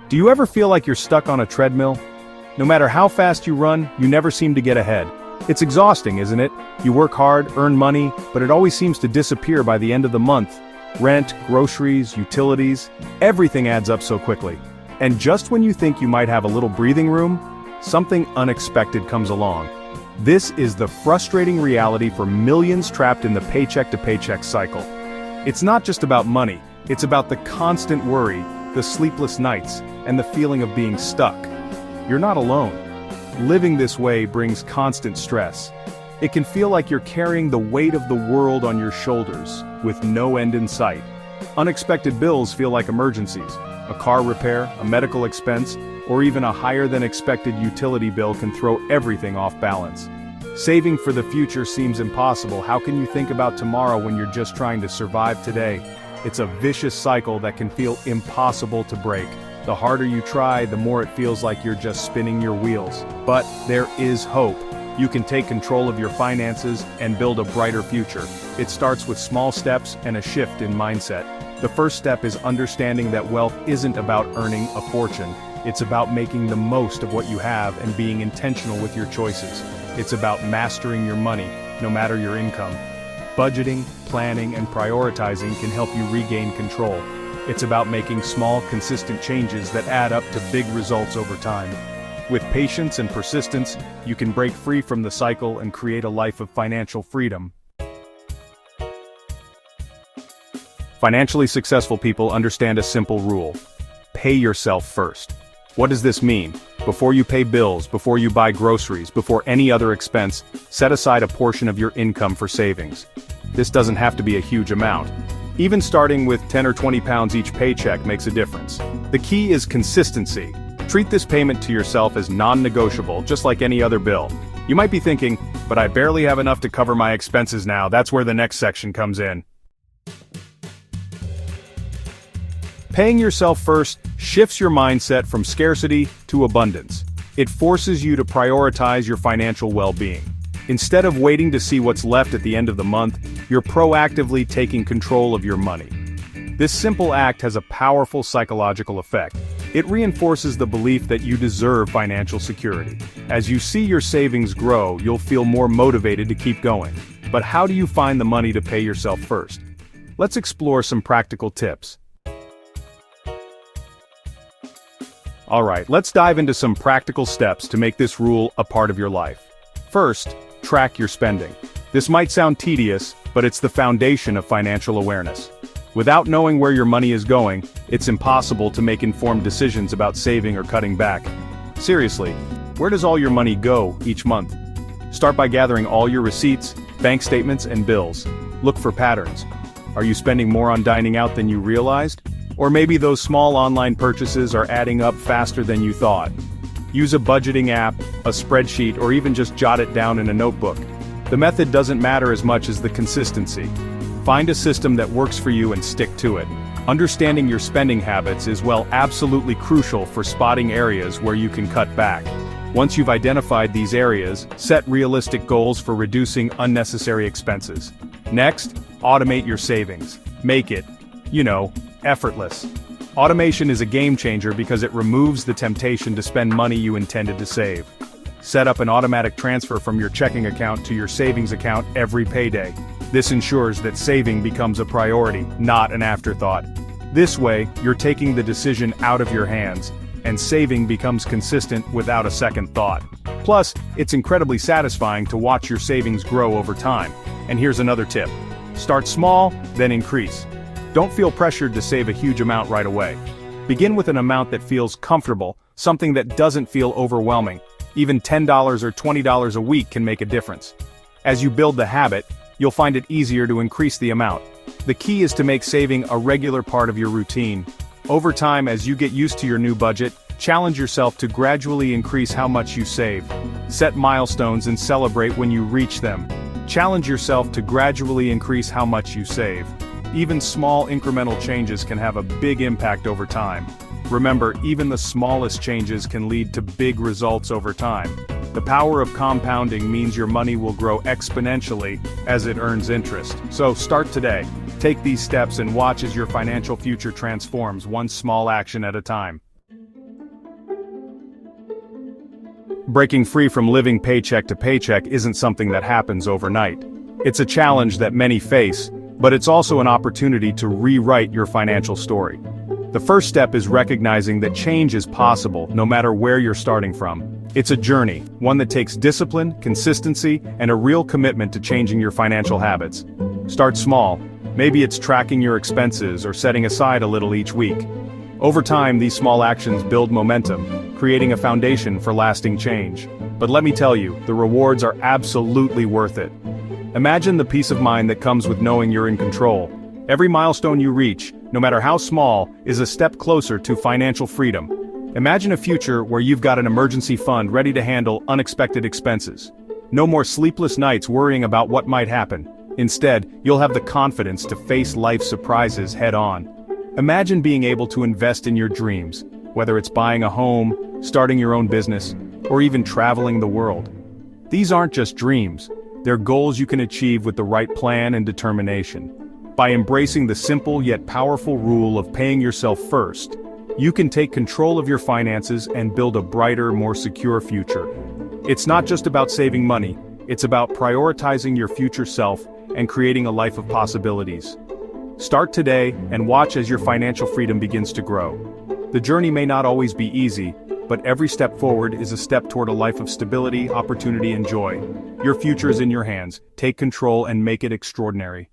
Do you ever feel like you're stuck on a treadmill? No matter how fast you run, you never seem to get ahead. It's exhausting, isn't it? You work hard, earn money, but it always seems to disappear by the end of the month. Rent, groceries, utilities, everything adds up so quickly. And just when you think you might have a little breathing room, something unexpected comes along. This is the frustrating reality for millions trapped in the paycheck-to-paycheck cycle. It's not just about money, it's about the constant worry, the sleepless nights, and the feeling of being stuck. You're not alone. Living this way brings constant stress. It can feel like you're carrying the weight of the world on your shoulders, with no end in sight. Unexpected bills feel like emergencies. A car repair, a medical expense, or even a higher-than-expected utility bill can throw everything off balance. Saving for the future seems impossible. How can you think about tomorrow when you're just trying to survive today? It's a vicious cycle that can feel impossible to break. The harder you try, the more it feels like you're just spinning your wheels. But there is hope. You can take control of your finances and build a brighter future. It starts with small steps and a shift in mindset. The first step is understanding that wealth isn't about earning a fortune. It's about making the most of what you have and being intentional with your choices. It's about mastering your money, no matter your income. Budgeting, planning, and prioritizing can help you regain control. It's about making small, consistent changes that add up to big results over time. With patience and persistence, you can break free from the cycle and create a life of financial freedom. Financially successful people understand a simple rule: pay yourself first. What does this mean? Before you pay bills, before you buy groceries, before any other expense, set aside a portion of your income for savings. This doesn't have to be a huge amount. Even starting with 10 or 20 pounds each paycheck makes a difference. The key is consistency. Treat this payment to yourself as non-negotiable, just like any other bill. You might be thinking, but I barely have enough to cover my expenses now. That's where the next section comes in. Paying yourself first shifts your mindset from scarcity to abundance. It forces you to prioritize your financial well-being. Instead of waiting to see what's left at the end of the month, you're proactively taking control of your money. This simple act has a powerful psychological effect. It reinforces the belief that you deserve financial security. As you see your savings grow, you'll feel more motivated to keep going. But how do you find the money to pay yourself first? Let's explore some practical tips. Alright, let's dive into some practical steps to make this rule a part of your life. First, track your spending. This might sound tedious, but it's the foundation of financial awareness. Without knowing where your money is going, it's impossible to make informed decisions about saving or cutting back. Seriously, where does all your money go each month? Start by gathering all your receipts, bank statements, and bills. Look for patterns. Are you spending more on dining out than you realized? Or maybe those small online purchases are adding up faster than you thought. Use a budgeting app, a spreadsheet, or even just jot it down in a notebook. The method doesn't matter as much as the consistency. Find a system that works for you and stick to it. Understanding your spending habits is, well, absolutely crucial for spotting areas where you can cut back. Once you've identified these areas, set realistic goals for reducing unnecessary expenses. Next, automate your savings. Make it, effortless. Automation is a game changer because it removes the temptation to spend money you intended to save. Set up an automatic transfer from your checking account to your savings account every payday. This ensures that saving becomes a priority, not an afterthought. This way, you're taking the decision out of your hands, and saving becomes consistent without a second thought. Plus, it's incredibly satisfying to watch your savings grow over time. And here's another tip. Start small, then increase. Don't feel pressured to save a huge amount right away. Begin with an amount that feels comfortable, something that doesn't feel overwhelming. Even $10 or $20 a week can make a difference. As you build the habit, you'll find it easier to increase the amount. The key is to make saving a regular part of your routine. Over time, as you get used to your new budget, challenge yourself to gradually increase how much you save. Set milestones and celebrate when you reach them. Challenge yourself to gradually increase how much you save. Even small incremental changes can have a big impact over time. Remember, even the smallest changes can lead to big results over time. The power of compounding means your money will grow exponentially as it earns interest. So start today. Take these steps and watch as your financial future transforms, one small action at a time. Breaking free from living paycheck to paycheck isn't something that happens overnight. It's a challenge that many face, but it's also an opportunity to rewrite your financial story. The first step is recognizing that change is possible no matter where you're starting from. It's a journey, one that takes discipline, consistency, and a real commitment to changing your financial habits. Start small. Maybe it's tracking your expenses or setting aside a little each week. Over time, these small actions build momentum, creating a foundation for lasting change. But let me tell you, the rewards are absolutely worth it. Imagine the peace of mind that comes with knowing you're in control. Every milestone you reach, no matter how small, is a step closer to financial freedom. Imagine a future where you've got an emergency fund ready to handle unexpected expenses. No more sleepless nights worrying about what might happen. Instead, you'll have the confidence to face life's surprises head-on. Imagine being able to invest in your dreams, whether it's buying a home, starting your own business, or even traveling the world. These aren't just dreams, they're goals you can achieve with the right plan and determination. By embracing the simple yet powerful rule of paying yourself first, you can take control of your finances and build a brighter, more secure future. It's not just about saving money, it's about prioritizing your future self and creating a life of possibilities. Start today and watch as your financial freedom begins to grow. The journey may not always be easy, but every step forward is a step toward a life of stability, opportunity, and joy. Your future is in your hands. Take control and make it extraordinary.